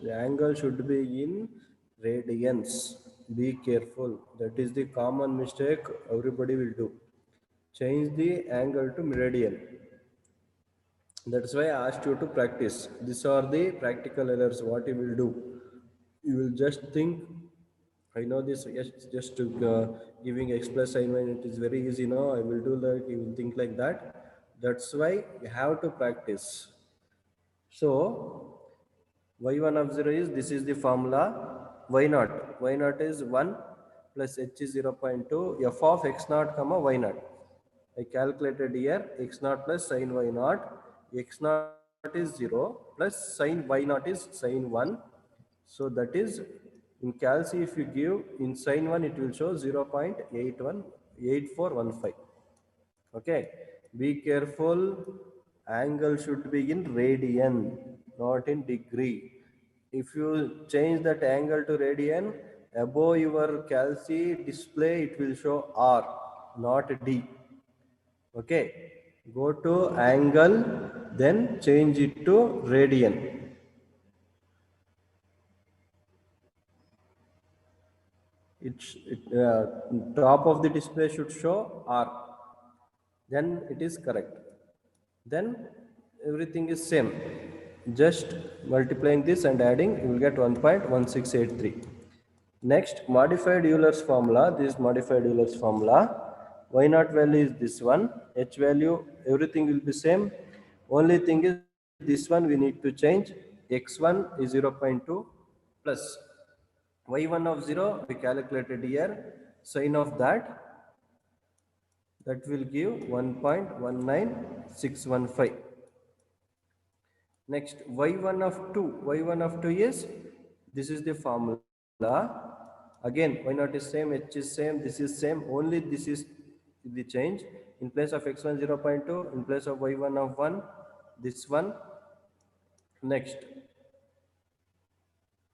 The angle should be in radians. Be careful. That is the common mistake everybody will do. Change the angle to meridian. That's why I asked you to practice. These are the practical errors. What you will do? You will just think, I know this. Yes, just to giving express assignment. It is very easy. No, I will do that. You will think like that. That's why you have to practice. So y1 of 0 is, this is the formula. Y0 is 1 plus h is 0.2 f of x naught comma y0. I calculated here x naught plus sin y0. X naught is 0 plus sin y0 is sin 1. So that is, in calc if you give in sin 1 it will show 0.818415. Okay, be careful. Angle should be in radian, not in degree. If you change that angle to radian, above your calc display it will show R, not D. Okay, go to angle, then change it to radian. Top of the display should show R, then it is correct. Then everything is same. Just multiplying this and adding, you will get 1.1683. Next, modified Euler's formula. This is modified Euler's formula. Y0 value is this one. H value, everything will be same. Only thing is this one we need to change. X1 is 0.2 plus y1 of 0 we calculated here. Sin of that will give 1.19615. Next, y1 of 2. Y1 of 2 is, this is the formula. Again, y0 is same, h is same, this is same. Only this is the change. In place of x1 0.2, in place of y1 of 1, this one. Next,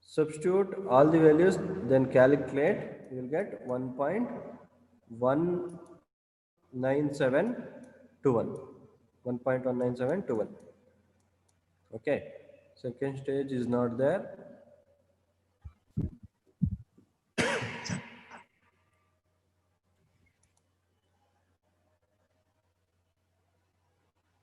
substitute all the values, then calculate. You will get 1.19721. 1.19721. Okay, second stage is not there.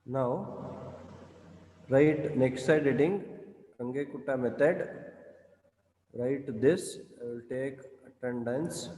Now write next side heading Kangekutta method. Write this. I will take attendance.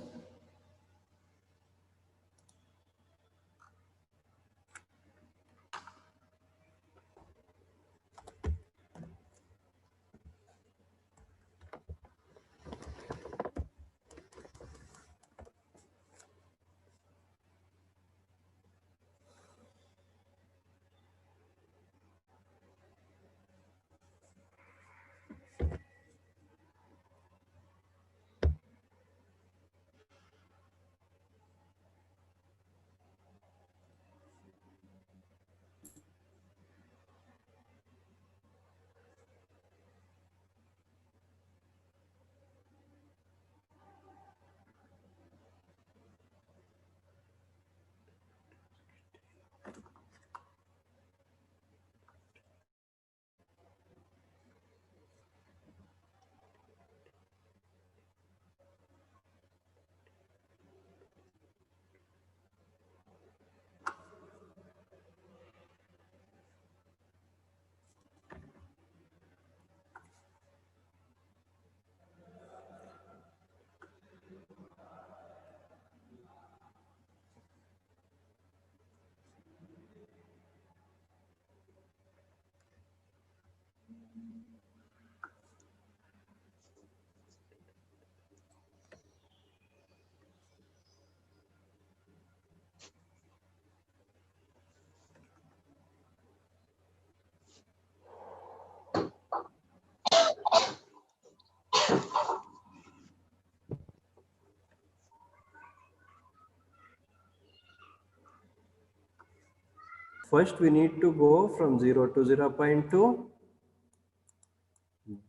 First we need to go from 0 to 0.2,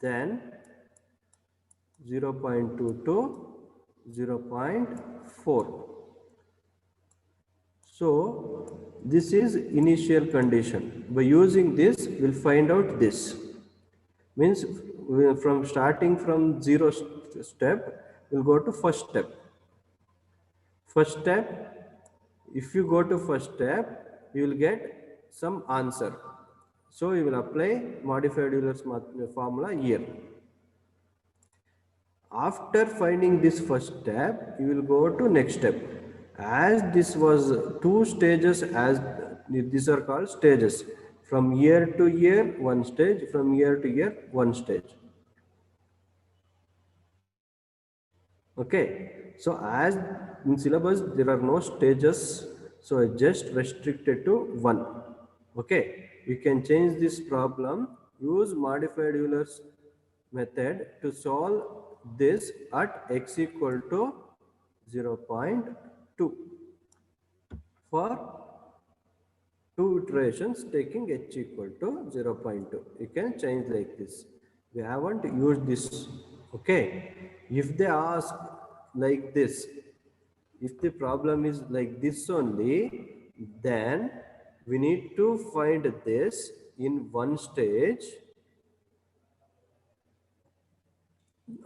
then 0.2 to 0.4. So this is initial condition. By using this, we'll find out this. Means from starting from zero step, we'll go to first step. First step, if you go to first step, you will get some answer. So you will apply modified Euler's formula here. After finding this first step, you will go to next step. As this was two stages, as these are called stages. From year to year, one stage. From year to year, one stage. Okay. So as in syllabus, there are no stages. So I just restricted to one. Okay. You can change this problem. Use modified Euler's method to solve this at x equal to 0.2 for two iterations taking h equal to 0.2. You can change like this. We haven't used this. Okay. If they ask like this, if the problem is like this only, then we need to find this in one stage.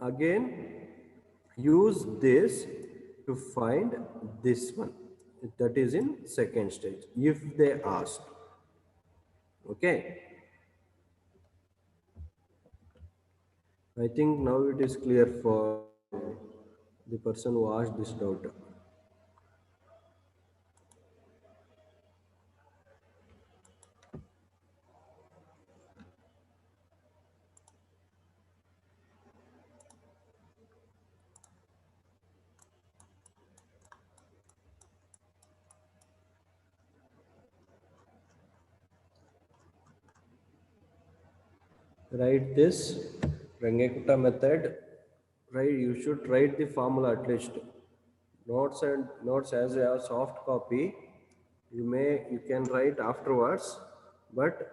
Again, use this to find this one, that is in second stage if they ask. Okay, I think now it is clear for the person who asked this doubt. Write this Rangekuta method. Right, you should write the formula at least. Notes and notes as a soft copy. You can write afterwards, but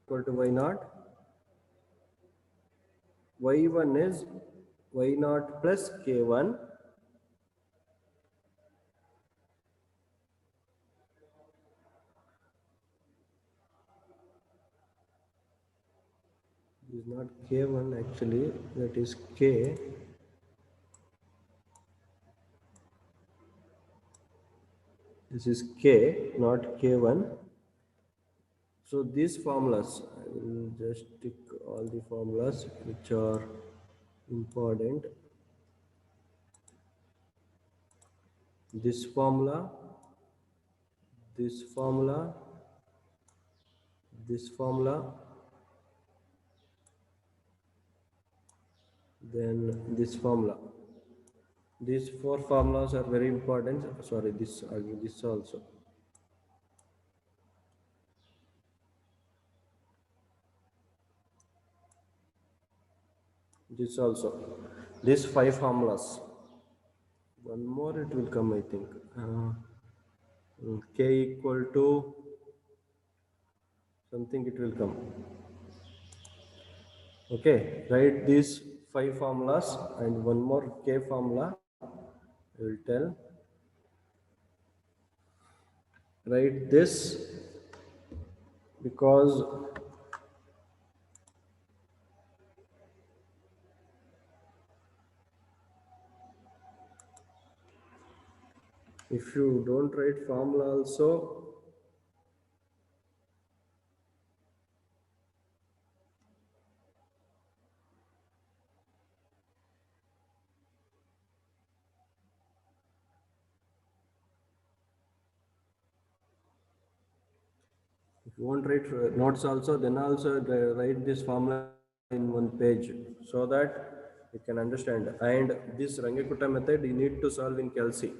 equal to y naught. Y1 is y naught plus k1 is not k1 actually, that is k. This is k, not k1. So these formulas, I will just tick all the formulas which are important. This formula, this formula, this formula, then this formula. These four formulas are very important. Sorry, this also. This also, these five formulas. One more it will come, I think. K equal to something, it will come. Okay, write these five formulas and one more K formula. I will tell. Write this, because if you don't write formula also, if you won't write notes also, then also write this formula in one page so that you can understand. And this Rangekutta method you need to solve in Kelsey.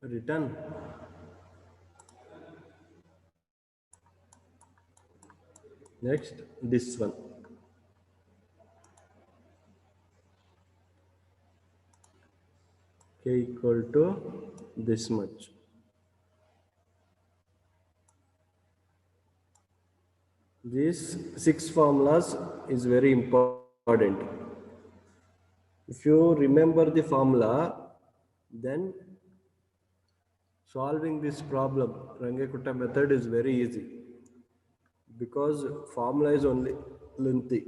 Written. Next, this one. K equal to this much. These six formulas is very important. If you remember the formula, then solving this problem, Rangekutta method, is very easy, because formula is only lengthy.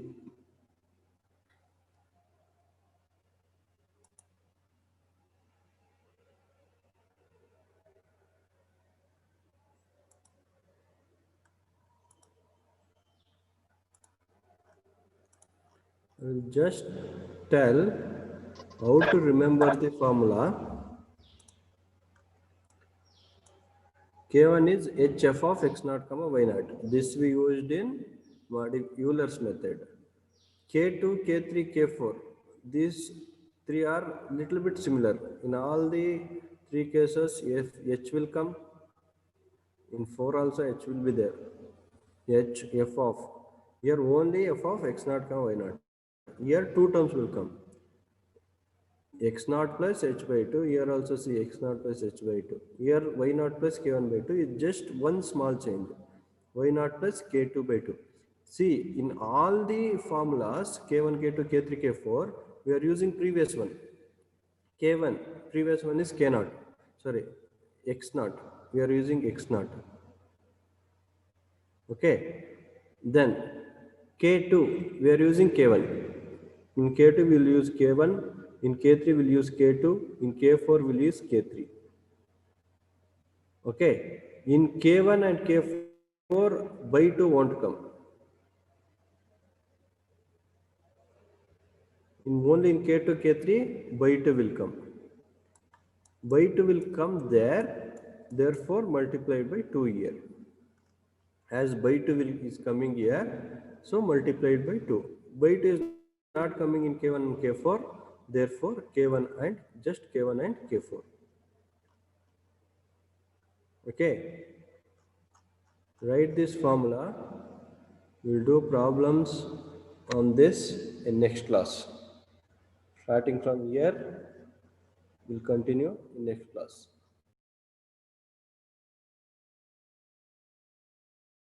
I'll just tell how to remember the formula. K1 is hf of x naught comma y naught. This we used in Euler's method. K2, K3, K4. These three are little bit similar. In all the three cases, H will come. In 4 also H will be there. H, f of. Here only f of x naught comma y naught. Here two terms will come. X naught plus h by 2. Here also see x naught plus h by 2. Here y naught plus k1 by 2 is just one small change. Y naught plus k2 by 2. See, in all the formulas k1, k2, k3, k4, we are using previous one. K1, previous one is k naught. Sorry, x naught. We are using x naught. Okay. Then K2, we are using K1. In K2 we will use K1, in K3 we will use K2, in K4 we will use K3. Okay. In K1 and K4 by 2 won't come. Only in K2, K3 by 2 will come. By 2 will come there, therefore multiplied by 2 here. As by 2 is coming here, so multiplied by 2. By 2 is not coming in K1 and K4, therefore K1 and just K1 and K4. Okay, write this formula. We'll do problems on this in next class. Starting from here, we'll continue in next class.